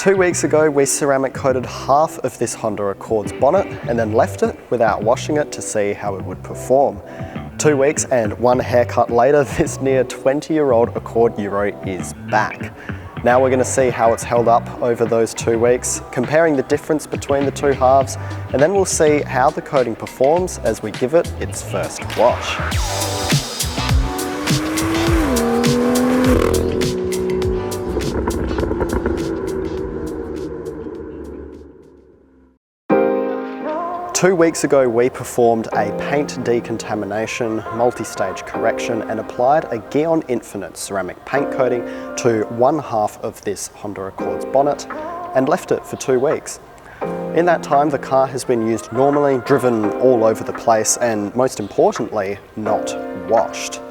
2 weeks ago, we ceramic coated half of this Honda Accord's bonnet and then left it without washing it to see how it would perform. 2 weeks and one haircut later, this near 20-year-old Accord Euro is back. Now we're going to see how it's held up over those 2 weeks, comparing the difference between the two halves, and then we'll see how the coating performs as we give it its first wash. 2 weeks ago, we performed a paint decontamination, multi-stage correction, and applied a GYEON Infinite ceramic paint coating to one half of this Honda Accord's bonnet and left it for 2 weeks. In that time, the car has been used normally, driven all over the place, and most importantly, not washed.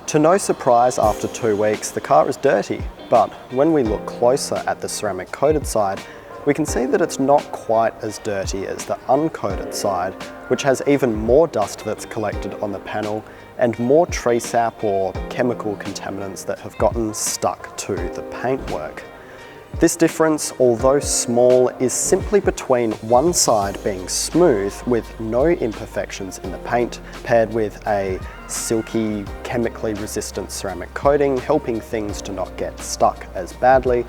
To no surprise, after 2 weeks, the car is dirty, but when we look closer at the ceramic coated side, we can see that it's not quite as dirty as the uncoated side, which has even more dust that's collected on the panel and more tree sap or chemical contaminants that have gotten stuck to the paintwork. This difference, although small, is simply between one side being smooth with no imperfections in the paint, paired with a silky, chemically resistant ceramic coating, helping things to not get stuck as badly,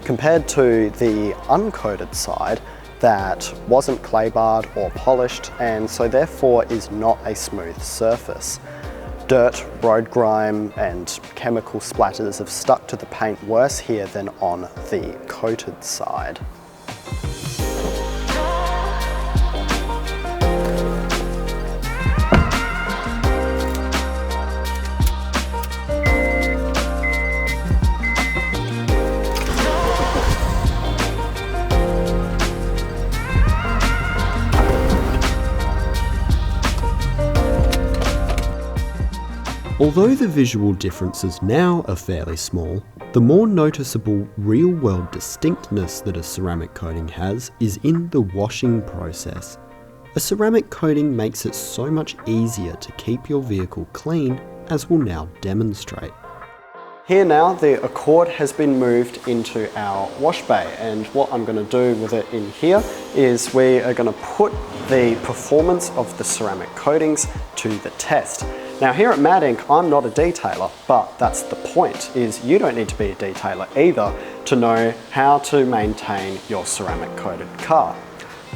compared to the uncoated side that wasn't clay barred or polished, and so therefore is not a smooth surface. Dirt, road grime and chemical splatters have stuck to the paint worse here than on the coated side. Although the visual differences now are fairly small, the more noticeable real-world distinctness that a ceramic coating has is in the washing process. A ceramic coating makes it so much easier to keep your vehicle clean, as we'll now demonstrate. Here now, the Accord has been moved into our wash bay, and what I'm going to do with it in here is we are going to put the performance of the ceramic coatings to the test. Now here at MADinc, I'm not a detailer, but that's the point, is you don't need to be a detailer either to know how to maintain your ceramic coated car.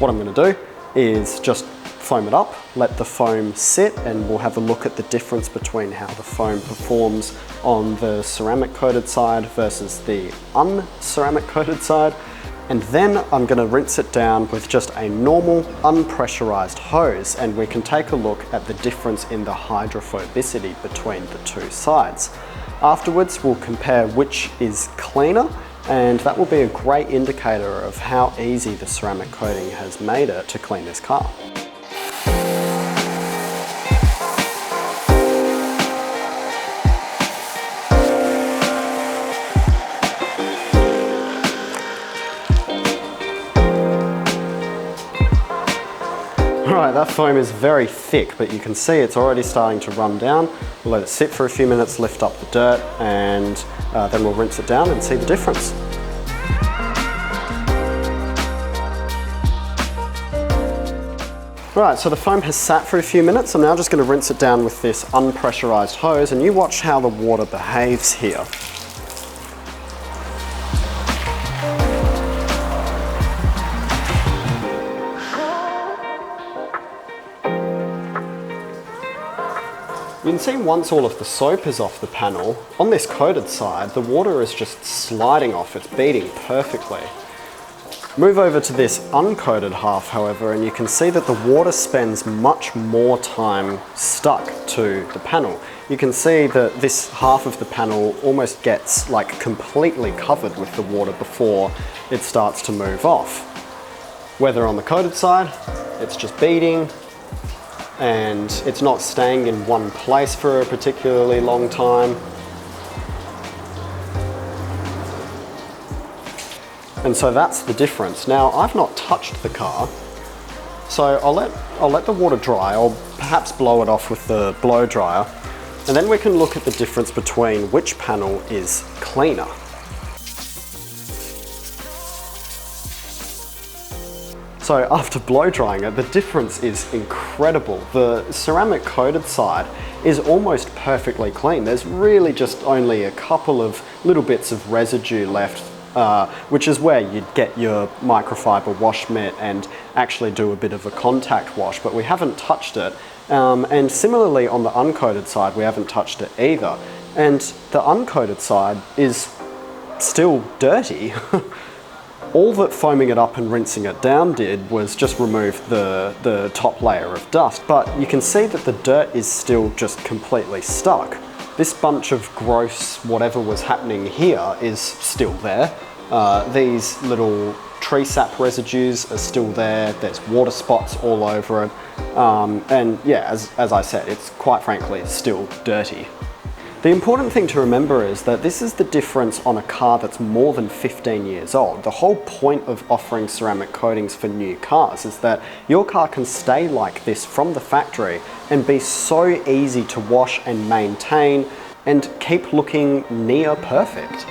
What I'm going to do is just foam it up, let the foam sit, and we'll have a look at the difference between how the foam performs on the ceramic coated side versus the un-ceramic coated side. And then I'm going to rinse it down with just a normal unpressurized hose, and we can take a look at the difference in the hydrophobicity between the two sides. Afterwards, we'll compare which is cleaner, and that will be a great indicator of how easy the ceramic coating has made it to clean this car. Alright, that foam is very thick, but you can see it's already starting to run down. We'll let it sit for a few minutes, lift up the dirt, and then we'll rinse it down and see the difference. Alright, so the foam has sat for a few minutes. I'm now just going to rinse it down with this unpressurized hose, and you watch how the water behaves here. You can see once all of the soap is off the panel, on this coated side, the water is just sliding off, it's beading perfectly. Move over to this uncoated half, however, and you can see that the water spends much more time stuck to the panel. You can see that this half of the panel almost gets like completely covered with the water before it starts to move off. Whether on the coated side, it's just beading, and it's not staying in one place for a particularly long time. And so that's the difference. Now, I've not touched the car, so I'll let the water dry. I'll perhaps blow it off with the blow dryer, and then we can look at the difference between which panel is cleaner. So after blow drying it, the difference is incredible. The ceramic coated side is almost perfectly clean. There's really just only a couple of little bits of residue left, which is where you'd get your microfiber wash mitt and actually do a bit of a contact wash, but we haven't touched it. And similarly on the uncoated side, we haven't touched it either. And the uncoated side is still dirty. All that foaming it up and rinsing it down did was just remove the top layer of dust, but you can see that the dirt is still just completely stuck. This bunch of gross whatever was happening here is still there. These little tree sap residues are still there. There's water spots all over it. And yeah, as I said, it's quite frankly still dirty. The important thing to remember is that this is the difference on a car that's more than 15 years old. The whole point of offering ceramic coatings for new cars is that your car can stay like this from the factory and be so easy to wash and maintain and keep looking near perfect.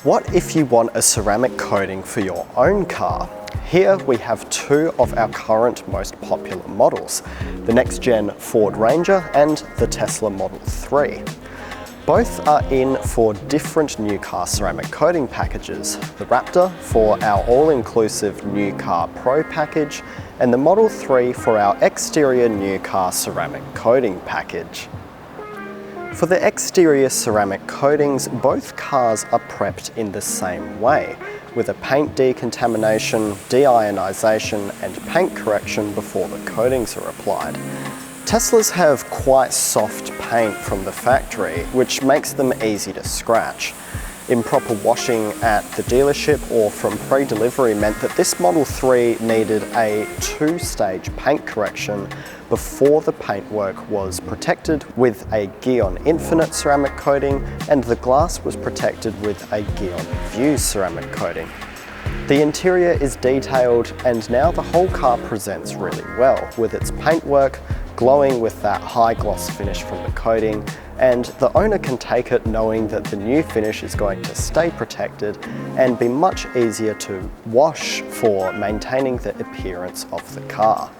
What if you want a ceramic coating for your own car? Here we have two of our current most popular models, the next gen Ford Ranger and the Tesla Model 3. Both are in for different new car ceramic coating packages, the Raptor for our all-inclusive new car pro package and the Model 3 for our exterior new car ceramic coating package. For the exterior ceramic coatings, both cars are prepped in the same way, with a paint decontamination, deionization and paint correction before the coatings are applied. Teslas have quite soft paint from the factory, which makes them easy to scratch. Improper washing at the dealership or from pre-delivery meant that this Model 3 needed a two-stage paint correction before the paintwork was protected with a GYEON Infinite ceramic coating and the glass was protected with a GYEON View ceramic coating. The interior is detailed and now the whole car presents really well, with its paintwork glowing with that high gloss finish from the coating, and the owner can take it knowing that the new finish is going to stay protected and be much easier to wash for maintaining the appearance of the car.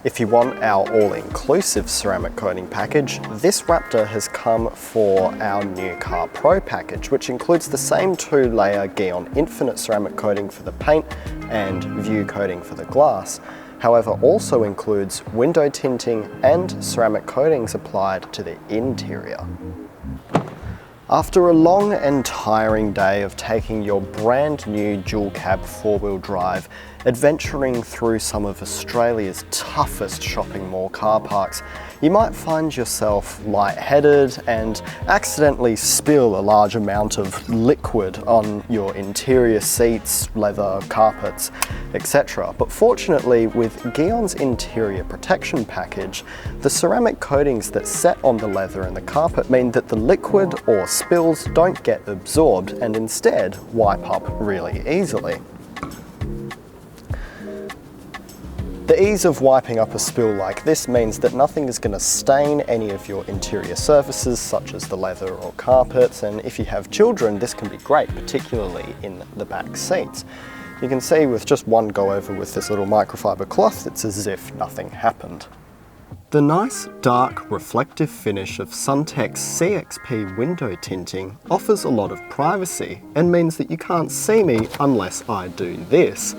If you want our all-inclusive ceramic coating package, this Raptor has come for our new car pro package, which includes the same two-layer GYEON Infinite ceramic coating for the paint and View coating for the glass. However, also includes window tinting and ceramic coatings applied to the interior. After a long and tiring day of taking your brand new dual cab four-wheel drive, adventuring through some of Australia's toughest shopping mall car parks, you might find yourself lightheaded and accidentally spill a large amount of liquid on your interior seats, leather, carpets, etc. But fortunately, with GYEON's interior protection package, the ceramic coatings that set on the leather and the carpet mean that the liquid or spills don't get absorbed and instead wipe up really easily. The ease of wiping up a spill like this means that nothing is going to stain any of your interior surfaces such as the leather or carpets, and if you have children this can be great, particularly in the back seats. You can see with just one go over with this little microfiber cloth, it's as if nothing happened. The nice dark reflective finish of Suntech's CXP window tinting offers a lot of privacy and means that you can't see me unless I do this.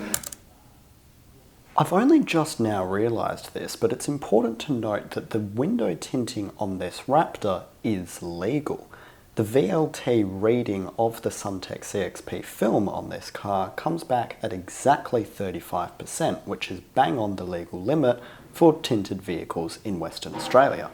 I've only just now realised this, but it's important to note that the window tinting on this Raptor is legal. The VLT reading of the Suntech CXP film on this car comes back at exactly 35%, which is bang on the legal limit for tinted vehicles in Western Australia.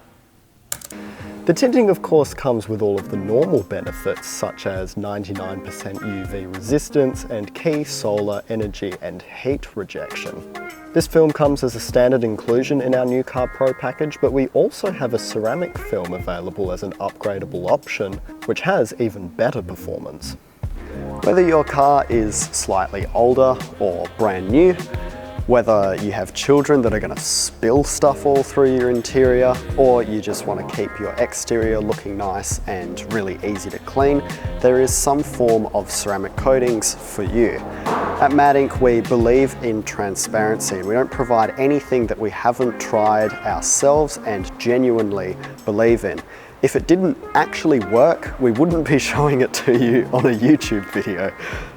The tinting of course comes with all of the normal benefits such as 99% UV resistance and key solar energy and heat rejection. This film comes as a standard inclusion in our new car pro package, but we also have a ceramic film available as an upgradable option which has even better performance. Whether your car is slightly older or brand new, Whether you have children that are going to spill stuff all through your interior, or you just want to keep your exterior looking nice and really easy to clean, there is some form of ceramic coatings for you. At MADinc, we believe in transparency, and we don't provide anything that we haven't tried ourselves and genuinely believe in. If it didn't actually work, we wouldn't be showing it to you on a YouTube video.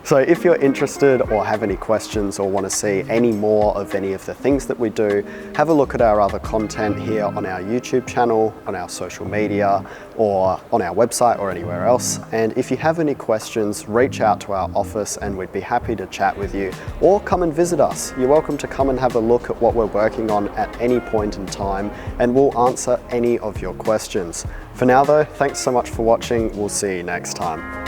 So if you're interested or have any questions or want to see any more of any of the things that we do, have a look at our other content here on our YouTube channel, on our social media, or on our website or anywhere else. And if you have any questions, reach out to our office and we'd be happy to chat with you, or come and visit us. You're welcome to come and have a look at what we're working on at any point in time, and we'll answer any of your questions. For now though, thanks so much for watching. We'll see you next time.